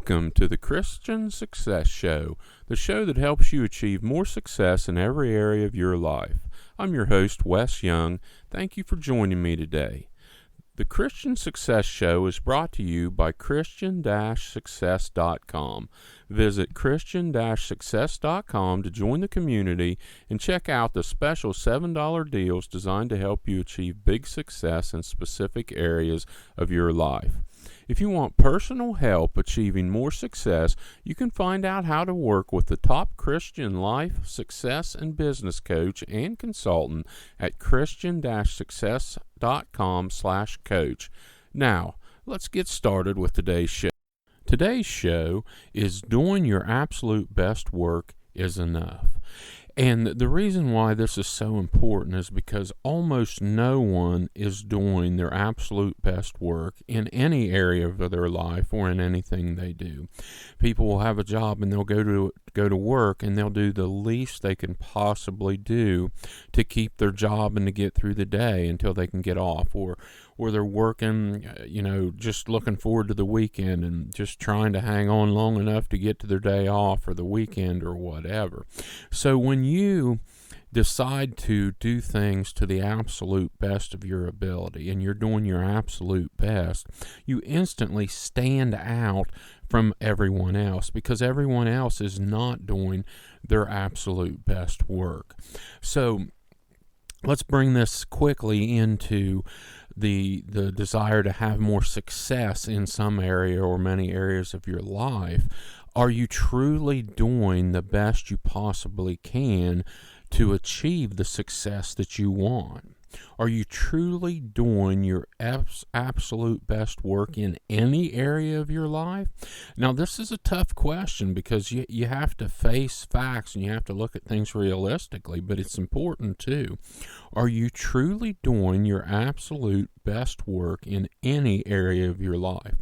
Welcome to the Christian Success Show, the show that helps you achieve more success in every area of your life. I'm your host, Wes Young. Thank you for joining me today. The Christian Success Show is brought to you by Christian-Success.com. Visit Christian-Success.com to join the community and check out the special $7 deals designed to help you achieve big success in specific areas of your life. If you want personal help achieving more success, you can find out how to work with the top Christian life, success, and business coach and consultant at Christian-Success.com/coach. Now, let's get started with today's show. Today's show is doing your absolute best work is enough. And the reason why this is so important is because almost no one is doing their absolute best work in any area of their life or in anything they do. People will have a job and they'll go to work and they'll do the least they can possibly do to keep their job and to get through the day until they can get off, or they're working, just looking forward to the weekend and just trying to hang on long enough to get to their day off or the weekend or whatever. So when you decide to do things to the absolute best of your ability and you're doing your absolute best, you instantly stand out from everyone else because everyone else is not doing their absolute best work. So let's bring this quickly into the desire to have more success in some area or many areas of your life. Are you truly doing the best you possibly can to achieve the success that you want? Are you truly doing your absolute best work in any area of your life? Now, this is a tough question because you have to face facts and you have to look at things realistically, but it's important too. Are you truly doing your absolute best work in any area of your life?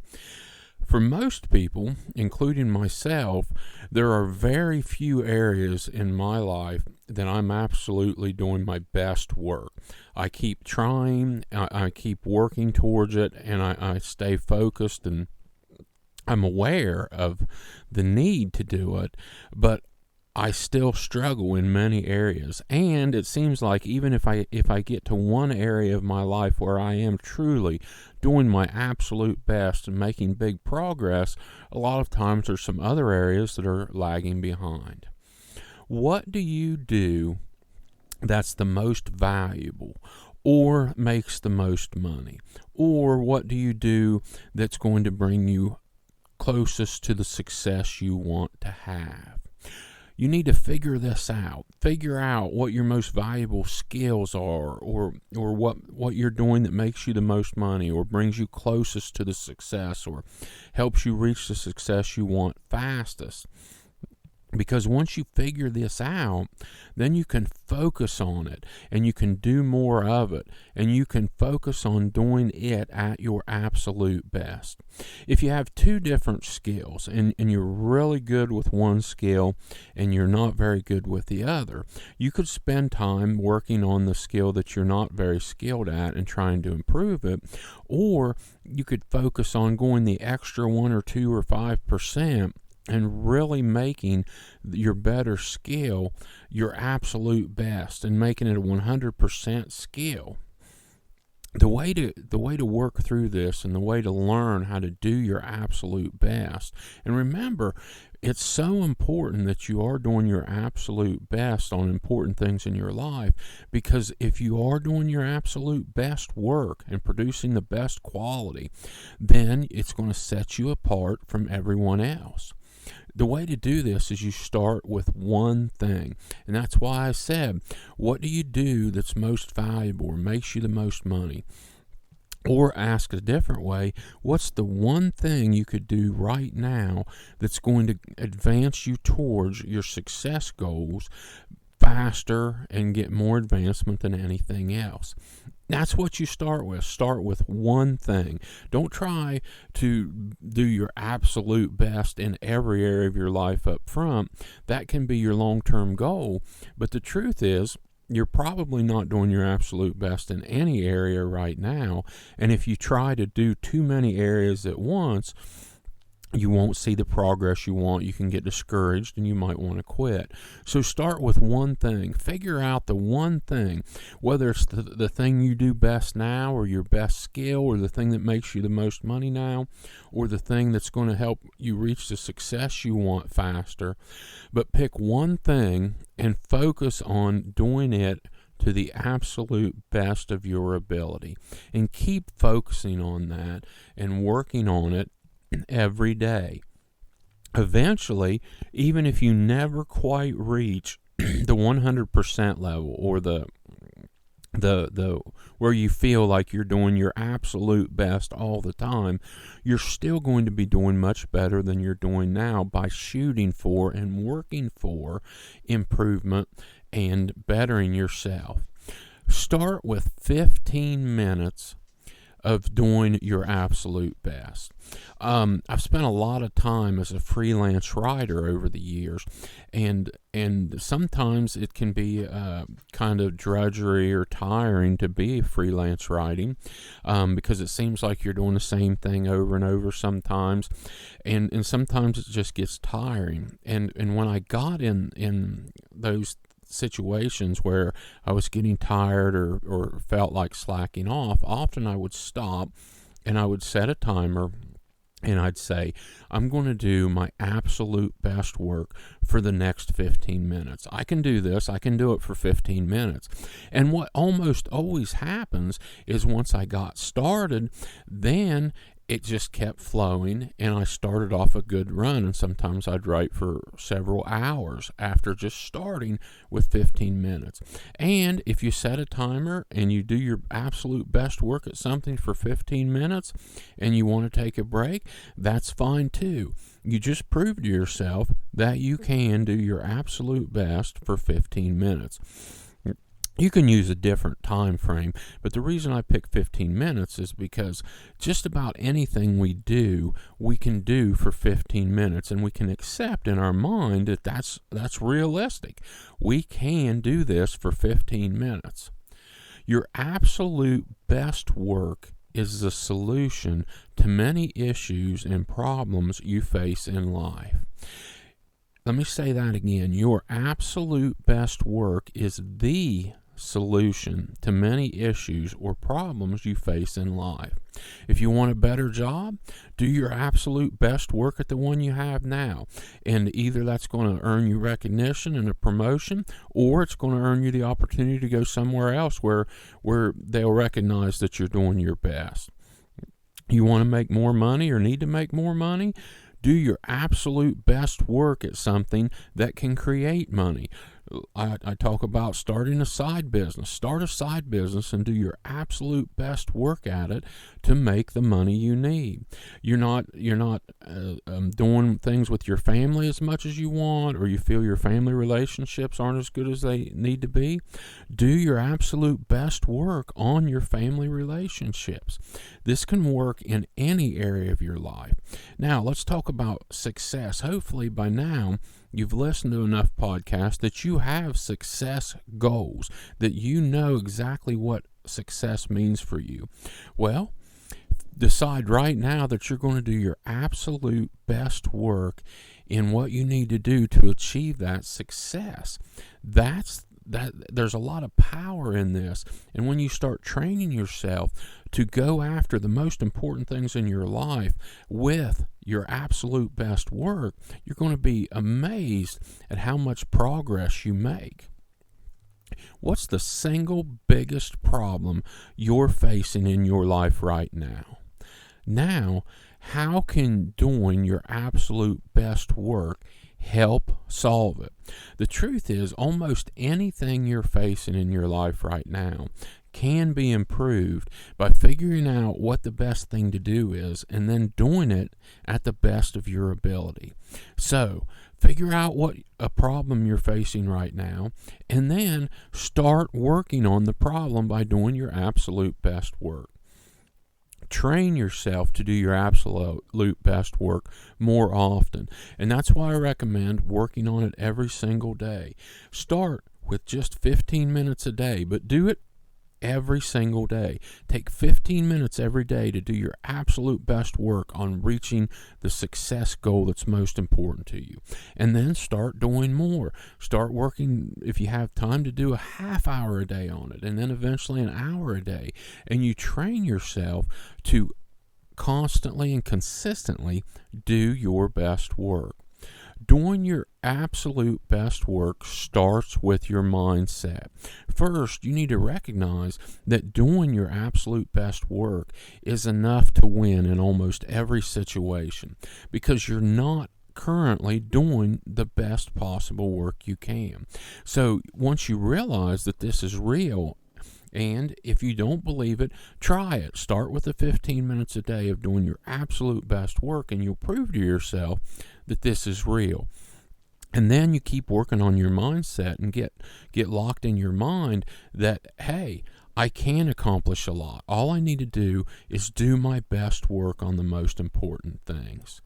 For most people, including myself, there are very few areas in my life that I'm absolutely doing my best work. I keep trying, I keep working towards it, and I stay focused, and I'm aware of the need to do it, but I still struggle in many areas. And it seems like even if I get to one area of my life where I am truly doing my absolute best and making big progress, a lot of times there's some other areas that are lagging behind. What do you do that's the most valuable or makes the most money? Or what do you do that's going to bring you closest to the success you want to have? You need to figure this out. Figure out what your most valuable skills are, or what you're doing that makes you the most money or brings you closest to the success or helps you reach the success you want fastest. Because once you figure this out, then you can focus on it and you can do more of it and you can focus on doing it at your absolute best. If you have two different skills and you're really good with one skill and you're not very good with the other, you could spend time working on the skill that you're not very skilled at and trying to improve it, or you could focus on going the extra 1 or 2 or 5% and really making your better skill your absolute best and making it a 100% skill. The way to work through this and the way to learn how to do your absolute best, and remember, it's so important that you are doing your absolute best on important things in your life, because if you are doing your absolute best work and producing the best quality, then it's going to set you apart from everyone else. The way to do this is you start with one thing. And that's why I said, what do you do that's most valuable or makes you the most money? Or ask a different way, what's the one thing you could do right now that's going to advance you towards your success goals faster and get more advancement than anything else? That's what you start with. Start with one thing. Don't try to do your absolute best in every area of your life up front. That can be your long-term goal. But the truth is, you're probably not doing your absolute best in any area right now. And if you try to do too many areas at once, you won't see the progress you want. You can get discouraged and you might want to quit. So start with one thing. Figure out the one thing, whether it's the thing you do best now, or your best skill, or the thing that makes you the most money now, or the thing that's going to help you reach the success you want faster. But pick one thing and focus on doing it to the absolute best of your ability, and keep focusing on that and working on it every day. Eventually, even if you never quite reach the 100% level, or the where you feel like you're doing your absolute best all the time, you're still going to be doing much better than you're doing now by shooting for and working for improvement and bettering yourself. Start with 15 minutes of doing your absolute best. I've spent a lot of time as a freelance writer over the years, and sometimes it can be kind of drudgery or tiring to be freelance writing, because it seems like you're doing the same thing over and over sometimes, and sometimes it just gets tiring. And when I got in those situations where I was getting tired or felt like slacking off, often I would stop and I would set a timer, and I'd say, I'm going to do my absolute best work for the next 15 minutes. I can do this. I can do it for 15 minutes. And what almost always happens is once I got started, then it just kept flowing, and I started off a good run, and sometimes I'd write for several hours after just starting with 15 minutes. And if you set a timer and you do your absolute best work at something for 15 minutes and you want to take a break, that's fine too. You just proved to yourself that you can do your absolute best for 15 minutes. You can use a different time frame, but the reason I pick 15 minutes is because just about anything we do, we can do for 15 minutes, and we can accept in our mind that that's realistic. We can do this for 15 minutes. Your absolute best work is the solution to many issues and problems you face in life. Let me say that again. Your absolute best work is the solution to many issues or problems you face in life. If you want a better job, do your absolute best work at the one you have now, and either that's going to earn you recognition and a promotion, or it's going to earn you the opportunity to go somewhere else where they'll recognize that you're doing your best. You want to make more money or need to make more money? Do your absolute best work at something that can create money. I talk about starting a side business. Start a side business and do your absolute best work at it to make the money you need. You're not doing things with your family as much as you want, or you feel your family relationships aren't as good as they need to be. Do your absolute best work on your family relationships. This can work in any area of your life. Now, let's talk about success. Hopefully by now you've listened to enough podcasts that you have success goals, that you know exactly what success means for you. Well, decide right now that you're going to do your absolute best work in what you need to do to achieve that success. There's a lot of power in this. And when you start training yourself to go after the most important things in your life with your absolute best work, you're going to be amazed at how much progress you make. What's the single biggest problem you're facing in your life right now? Now, how can doing your absolute best work help solve it? The truth is, almost anything you're facing in your life right now can be improved by figuring out what the best thing to do is and then doing it at the best of your ability. So, figure out what a problem you're facing right now, and then start working on the problem by doing your absolute best work. Train yourself to do your absolute best work more often, and that's why I recommend working on it every single day. Start with just 15 minutes a day, but do it every single day. Take 15 minutes every day to do your absolute best work on reaching the success goal that's most important to you. And then start doing more. Start working, if you have time, to do a half hour a day on it, and then eventually an hour a day. And you train yourself to constantly and consistently do your best work. Doing your absolute best work starts with your mindset. First, you need to recognize that doing your absolute best work is enough to win in almost every situation, because you're not currently doing the best possible work you can. So once you realize that this is real, and if you don't believe it, try it. Start with the 15 minutes a day of doing your absolute best work, and you'll prove to yourself that this is real. And then you keep working on your mindset and get locked in your mind that, hey, I can accomplish a lot. All I need to do is do my best work on the most important things.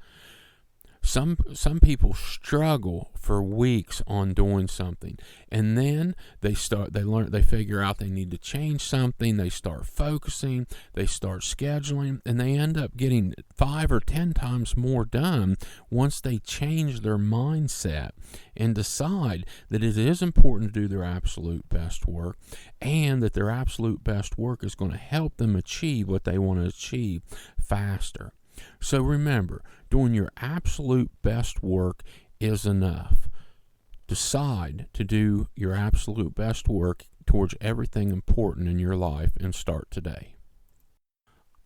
Some people struggle for weeks on doing something, and then they figure out they need to change something. They start focusing, they start scheduling, and they end up getting 5 or 10 times more done once they change their mindset and decide that it is important to do their absolute best work, and that their absolute best work is going to help them achieve what they want to achieve faster. So remember, doing your absolute best work is enough. Decide to do your absolute best work towards everything important in your life, and start today.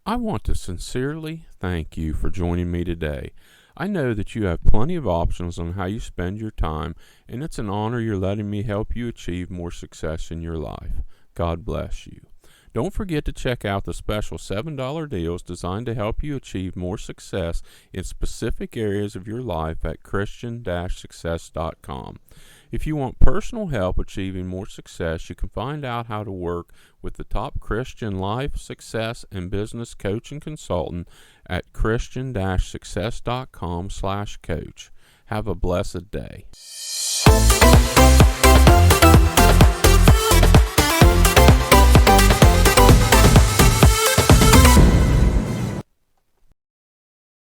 I want to sincerely thank you for joining me today. I know that you have plenty of options on how you spend your time, and it's an honor you're letting me help you achieve more success in your life. God bless you. Don't forget to check out the special $7 deals designed to help you achieve more success in specific areas of your life at Christian-success.com. If you want personal help achieving more success, you can find out how to work with the top Christian life, success, and business coach and consultant at Christian-success.com/coach. Have a blessed day.